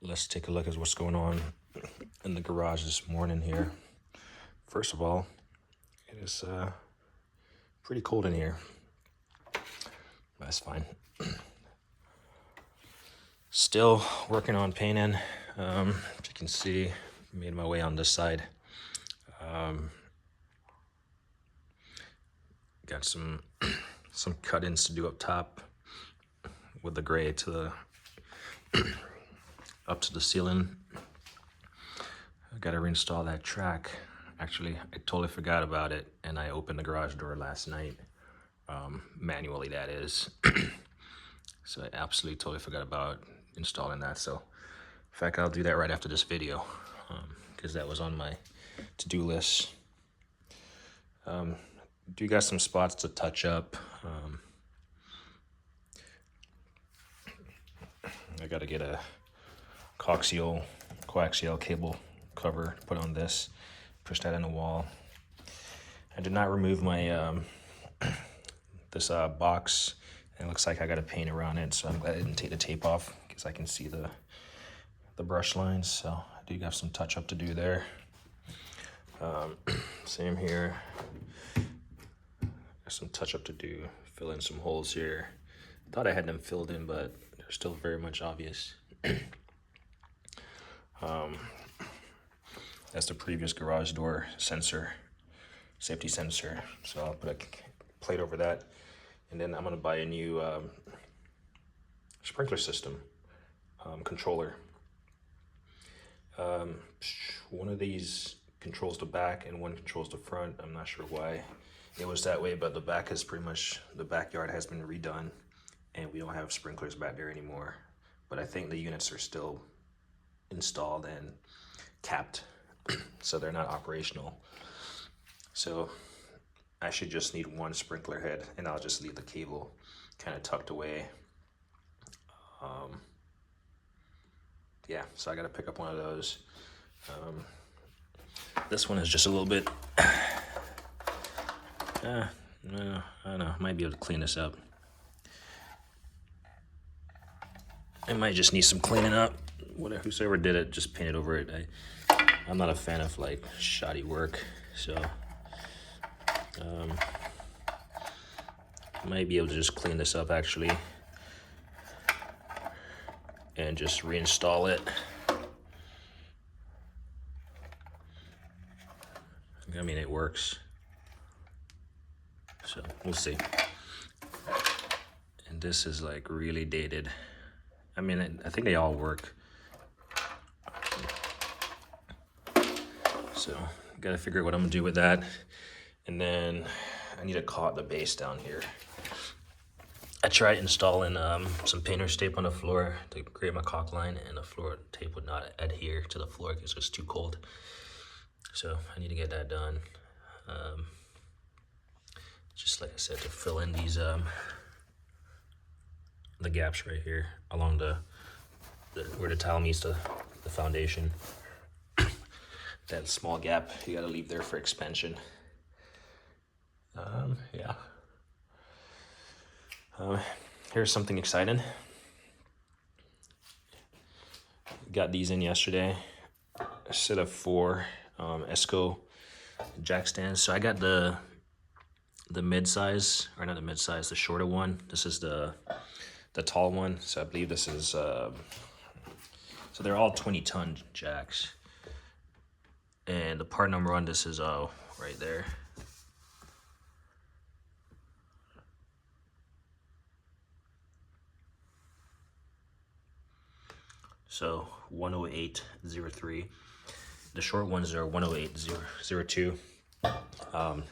let's take a look at what's going on in the garage this morning here. First of all, it is pretty cold in here. That's fine. Still working on painting. As you can see, made my way on this side. Got some cut-ins to do up top with the gray to the up to the ceiling. I gotta reinstall that track. Actually, I totally forgot about it, and I opened the garage door last night, manually that is. So I absolutely totally forgot about installing that. So in fact, I'll do that right after this video, because that was on my to-do list. Do got some spots to touch up. I gotta get a coaxial cable cover to put on this, push that in the wall. I did not remove my this box. It looks like I got to paint around it, so I'm glad I didn't take the tape off because I can see the brush lines. So I do have some touch up to do there. Same here. Got some touch up to do, fill in some holes here. Thought I had them filled in, but they're still very much obvious. That's the previous garage door sensor, safety sensor. So I'll put a plate over that. And then I'm gonna buy a new sprinkler system controller. One of these controls the back and one controls the front. I'm not sure why it was that way, but the back is pretty much, the backyard has been redone and we don't have sprinklers back there anymore. But I think the units are still installed and capped, so they're not operational. So I should just need one sprinkler head, and I'll just leave the cable kind of tucked away. Yeah, so I got to pick up one of those. This one is just a little bit, I don't know, might be able to clean this up. I might just need some cleaning up. Whatever, whoever did it, just painted over it. I'm not a fan of like shoddy work, so might be able to just clean this up actually and just reinstall it. I mean, it works, so we'll see. And this is like really dated. I mean, I think they all work. So gotta figure out what I'm gonna do with that. And then I need to caulk the base down here. I tried installing some painter's tape on the floor to create my caulk line, and the floor tape would not adhere to the floor because it's too cold. So I need to get that done. Just like I said, to fill in these the gaps right here along the where the tile meets the foundation. That small gap you gotta leave there for expansion. Yeah. Here's something exciting. Got these in yesterday. A set of 4 Esco jack stands. So I got the mid-size, or not the mid-size, the shorter one. This is the tall one. So I believe this is, so they're all 20-ton jacks. And the part number on this is right there. So 10803. The short ones are 10802. And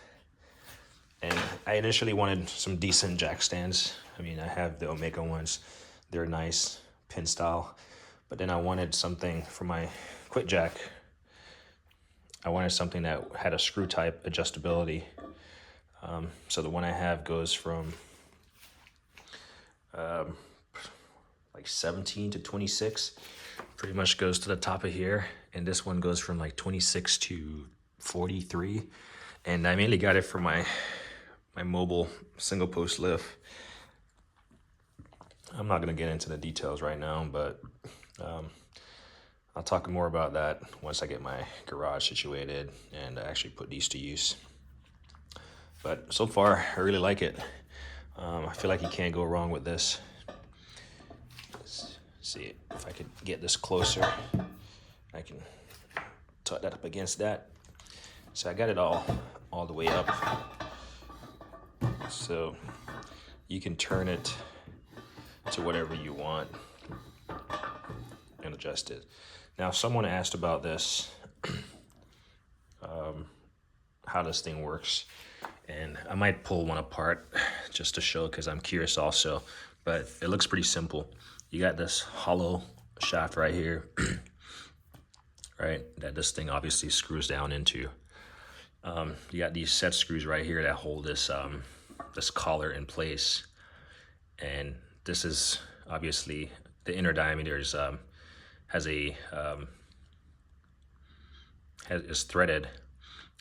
I initially wanted some decent jack stands. I mean, I have the Omega ones. They're nice, pin style. But then I wanted something for my quick jack. I wanted something that had a screw type adjustability. So the one I have goes from like 17 to 26, pretty much goes to the top of here. And this one goes from like 26 to 43. And I mainly got it for my mobile single post lift. I'm not gonna get into the details right now, but I'll talk more about that once I get my garage situated and actually put these to use. But so far, I really like it. I feel like you can't go wrong with this. Let's see if I could get this closer. I can tuck that up against that. So I got it all the way up. So you can turn it to whatever you want and adjust it. Now, someone asked about this, how this thing works, and I might pull one apart just to show because I'm curious also, but it looks pretty simple. You got this hollow shaft right here, right, that this thing obviously screws down into. You got these set screws right here that hold this this collar in place, and this is obviously the inner diameter is is threaded,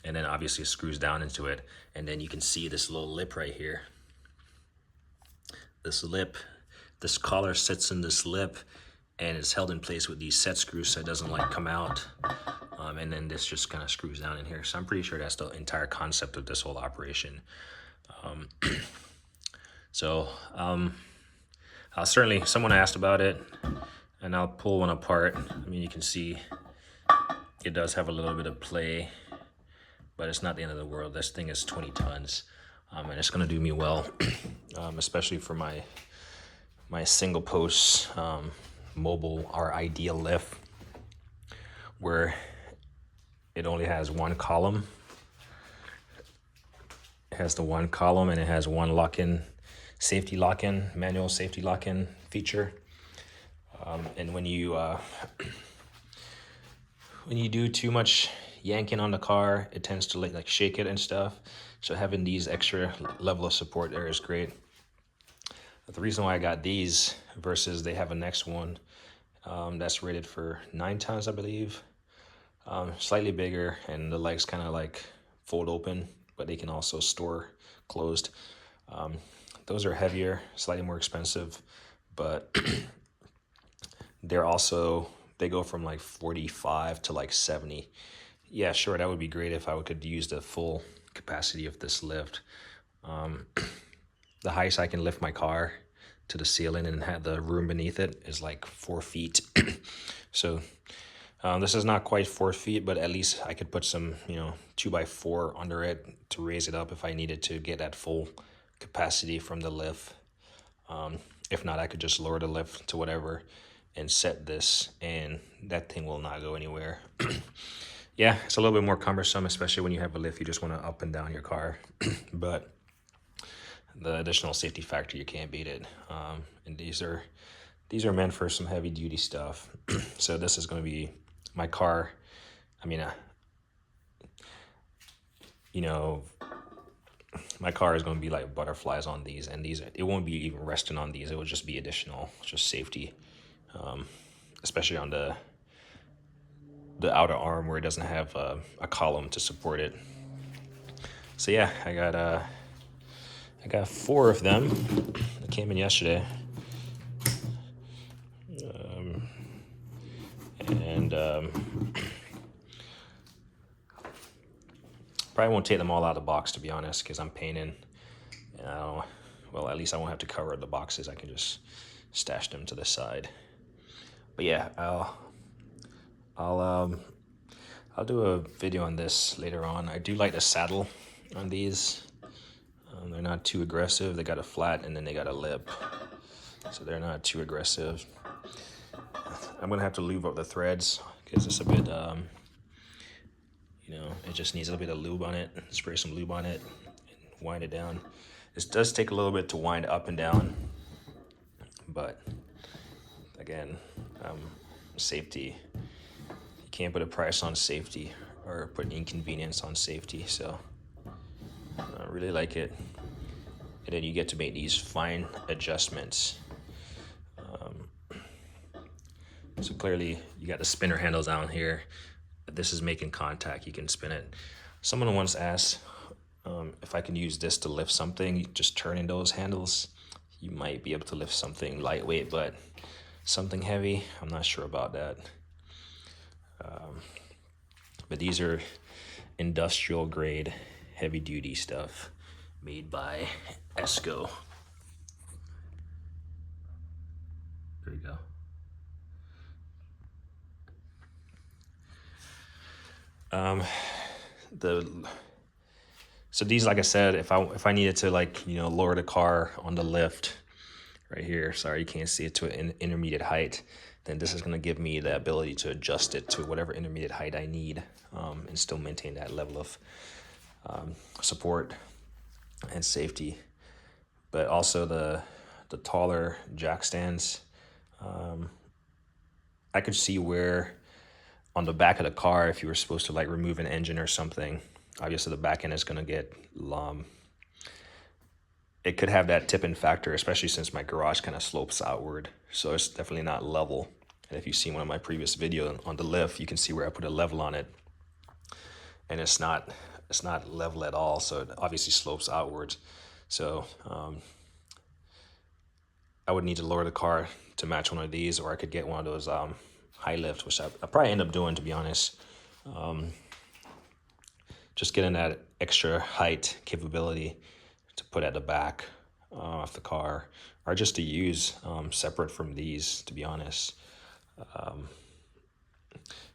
and then obviously it screws down into it, and then you can see this little lip right here. This lip, this collar sits in this lip, and it's held in place with these set screws so it doesn't like come out. And then this just kind of screws down in here. So I'm pretty sure that's the entire concept of this whole operation. I'll certainly, someone asked about it, and I'll pull one apart. I mean, you can see it does have a little bit of play, but it's not the end of the world. This thing is 20 tons, and it's gonna do me well, especially for my single post mobile or ideal lift, where it only has one column. It has the one column, and it has one lock-in, safety lock-in, manual safety lock-in feature. And when you do too much yanking on the car, it tends to like shake it and stuff. So having these extra level of support there is great. But the reason why I got these versus they have a next one that's rated for 9 tons, I believe. Slightly bigger, and the legs kind of like fold open, but they can also store closed. Those are heavier, slightly more expensive, but they go from like 45 to like 70. Yeah, sure, that would be great if I could use the full capacity of this lift. The highest I can lift my car to the ceiling and have the room beneath it is like 4 feet. So this is not quite 4 feet, but at least I could put some, 2x4 under it to raise it up if I needed to get that full capacity from the lift. If not, I could just lower the lift to whatever and set this, and that thing will not go anywhere. Yeah, it's a little bit more cumbersome, especially when you have a lift, you just want to up and down your car. But the additional safety factor, you can't beat it. And these are meant for some heavy duty stuff. So this is going to be my car. I mean, my car is going to be like butterflies on these, and it won't be even resting on these. It will just be additional, just safety, especially on the outer arm where it doesn't have a column to support it. So yeah, I got 4 of them. They came in yesterday. Probably won't take them all out of the box, to be honest, because I'm painting. And well, at least I won't have to cover the boxes. I can just stash them to the side. But yeah, I'll do a video on this later on. I do like the saddle on these. They're not too aggressive. They got a flat and then they got a lip, so they're not too aggressive. I'm gonna have to lube up the threads because it's a bit, it just needs a little bit of lube on it. Spray some lube on it and wind it down. This does take a little bit to wind up and down, but again, safety. You can't put a price on safety or put inconvenience on safety. So I really like it. And then you get to make these fine adjustments. So clearly you got the spinner handles down here. This is making contact, you can spin it. Someone once asked if I can use this to lift something, just turning those handles. You might be able to lift something lightweight, but something heavy, I'm not sure about that. But these are industrial grade heavy duty stuff made by Esco. There you go. So these, like I said, if I needed to, like, lower the car on the lift right here, sorry you can't see it, to an intermediate height, then this is going to give me the ability to adjust it to whatever intermediate height I need, and still maintain that level of support and safety. But also the taller jack stands, I could see where on the back of the car, if you were supposed to like remove an engine or something, obviously the back end is going to get it could have that tipping factor, especially since my garage kind of slopes outward, so it's definitely not level. And if you see one of my previous videos on the lift, you can see where I put a level on it, and it's not level at all, so it obviously slopes outwards. So I would need to lower the car to match one of these, or I could get one of those high lift, which I probably end up doing, to be honest. Just getting that extra height capability to put at the back of the car, or just to use separate from these, to be honest.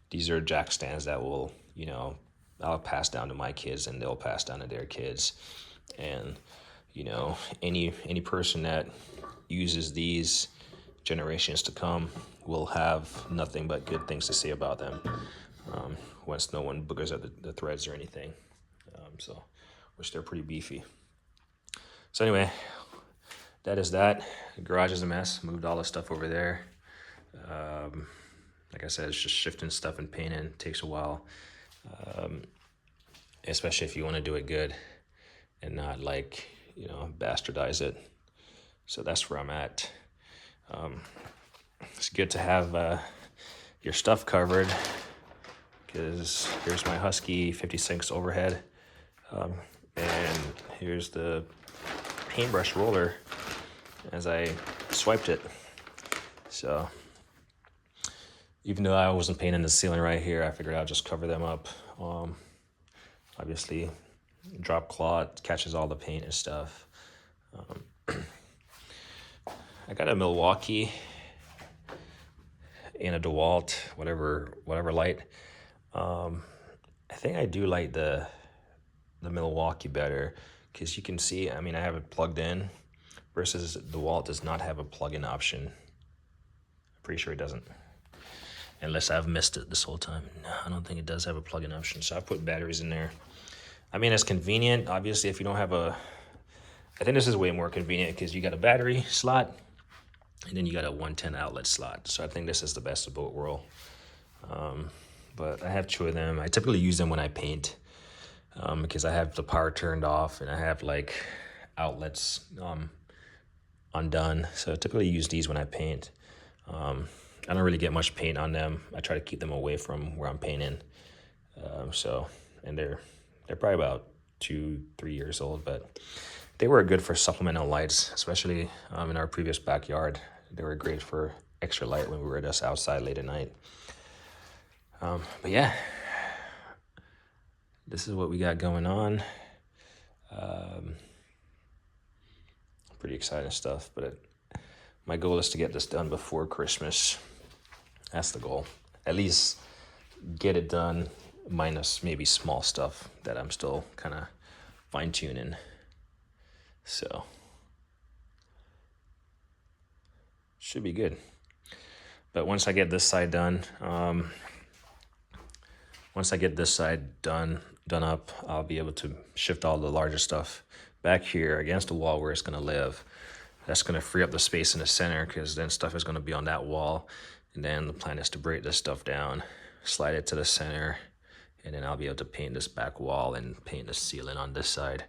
These are jack stands that will, I'll pass down to my kids and they'll pass down to their kids. And, any person that uses these generations to come will have nothing but good things to say about them, once no one boogers at the threads or anything. Which they're pretty beefy. So anyway, that is that. The garage is a mess. Moved all the stuff over there. Like I said, it's just shifting stuff and painting. It takes a while, especially if you want to do it good and not like, bastardize it. So that's where I'm at. It's good to have your stuff covered, because here's my Husky 56 overhead, and here's the paintbrush roller as I swiped it. So even though I wasn't painting the ceiling right here, I figured I'll just cover them up. Obviously, drop cloth catches all the paint and stuff. I got a Milwaukee and a DeWalt, whatever light. I think I do like the Milwaukee better, because you can see, I have it plugged in, versus DeWalt does not have a plug-in option. I'm pretty sure it doesn't, unless I've missed it this whole time. No, I don't think it does have a plug-in option, so I've put batteries in there. It's convenient. Obviously, if you don't have I think this is way more convenient, because you got a battery slot, and then you got a 110 outlet slot. So I think this is the best of both worlds. But I have two of them. I typically use them when I paint, because I have the power turned off and I have like outlets undone. So I typically use these when I paint. I don't really get much paint on them. I try to keep them away from where I'm painting. And they're probably about 2-3 years old, but they were good for supplemental lights, especially in our previous backyard. They were great for extra light when we were just outside late at night. But yeah, this is what we got going on. Pretty exciting stuff, but my goal is to get this done before Christmas. That's the goal. At least get it done, minus maybe small stuff that I'm still kind of fine-tuning. So should be good. But once I get this side done, done up, I'll be able to shift all the larger stuff back here against the wall where it's going to live. That's going to free up the space in the center, because then stuff is going to be on that wall. And then the plan is to break this stuff down, slide it to the center, and then I'll be able to paint this back wall and paint the ceiling on this side,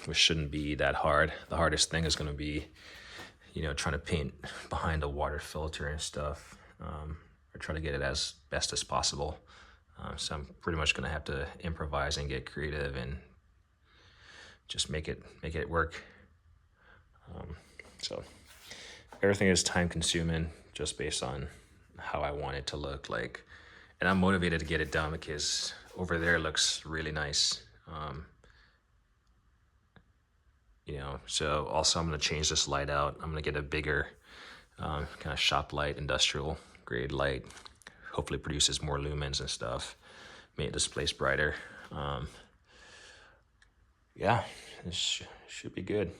which shouldn't be that hard. The hardest thing is going to be, trying to paint behind the water filter and stuff, or try to get it as best as possible. So I'm pretty much going to have to improvise and get creative and just make it work. So everything is time consuming, just based on how I want it to look. Like, And I'm motivated to get it done because over there looks really nice. So also I'm gonna change this light out. I'm gonna get a bigger kind of shop light, industrial grade light. Hopefully produces more lumens and stuff. Make this place brighter. Yeah, this should be good.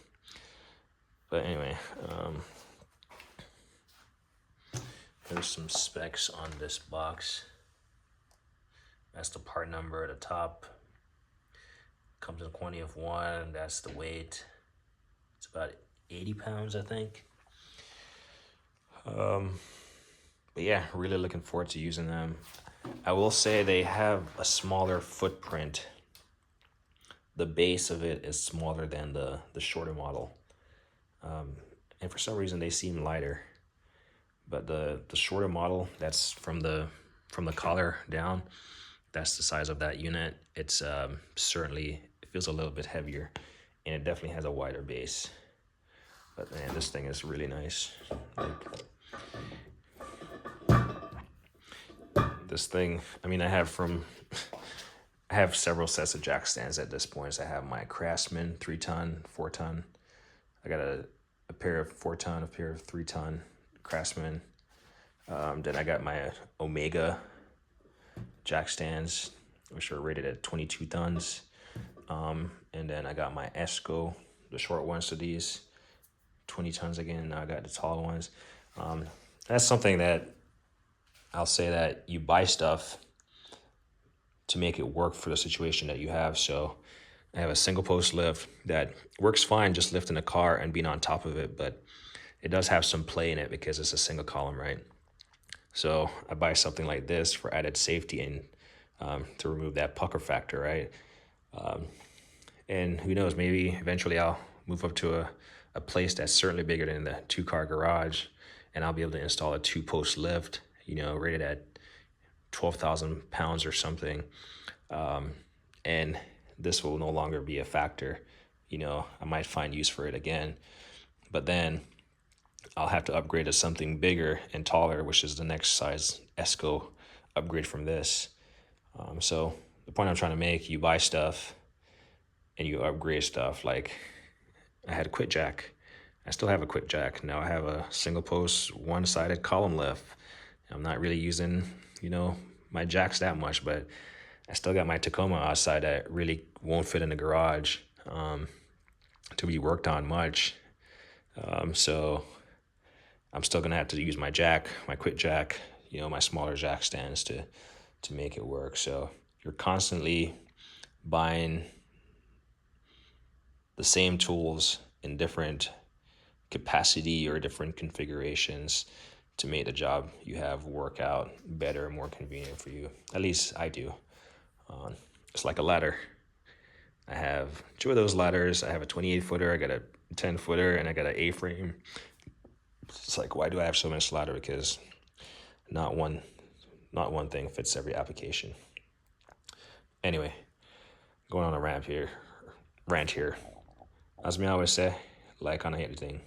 But anyway, there's some specs on this box. That's the part number at the top. Comes in quantity of 1. That's the weight. It's about 80 pounds, I think. But yeah, really looking forward to using them. I will say they have a smaller footprint. The base of it is smaller than the shorter model. And for some reason they seem lighter. But the shorter model, that's from the collar down, that's the size of that unit. It's certainly, it feels a little bit heavier, and it definitely has a wider base. But man, this thing is really nice. Like, this thing, I mean, I have several sets of jack stands at this point. So I have my Craftsman 3-ton, 4-ton. I got a pair of 4-ton, a pair of 3-ton Craftsman. Then I got my Omega jack stands, which are rated at 22 tons. And then I got my Esco, the short ones to these, 20 tons again. Now I got the tall ones. That's something that I'll say, that you buy stuff to make it work for the situation that you have. So I have a single post lift that works fine just lifting a car and being on top of it, but it does have some play in it because it's a single column, right? So I buy something like this for added safety and to remove that pucker factor, right? And who knows, maybe eventually I'll move up to a place that's certainly bigger than the 2-car garage, and I'll be able to install a 2-post lift, rated at 12,000 pounds or something. And this will no longer be a factor. I might find use for it again, but then I'll have to upgrade to something bigger and taller, which is the next size Esco upgrade from this. So the point I'm trying to make, you buy stuff and you upgrade stuff. Like I had a quit jack. I still have a quit jack. Now I have a single post, 1-sided column lift. I'm not really using, my jacks that much, but I still got my Tacoma outside that really won't fit in the garage to be worked on much. So I'm still gonna have to use my jack, my quit jack, my smaller jack stands to make it work. So you're constantly buying the same tools in different capacity or different configurations to make the job you have work out better, more convenient for you. At least I do. It's like a ladder. I have 2 of those ladders. I have a 28-footer, I got a 10-footer, and I got an A-frame. It's like, why do I have so much ladder? Because not one thing fits every application. Anyway, going on a rant here. As me always say, like on anything.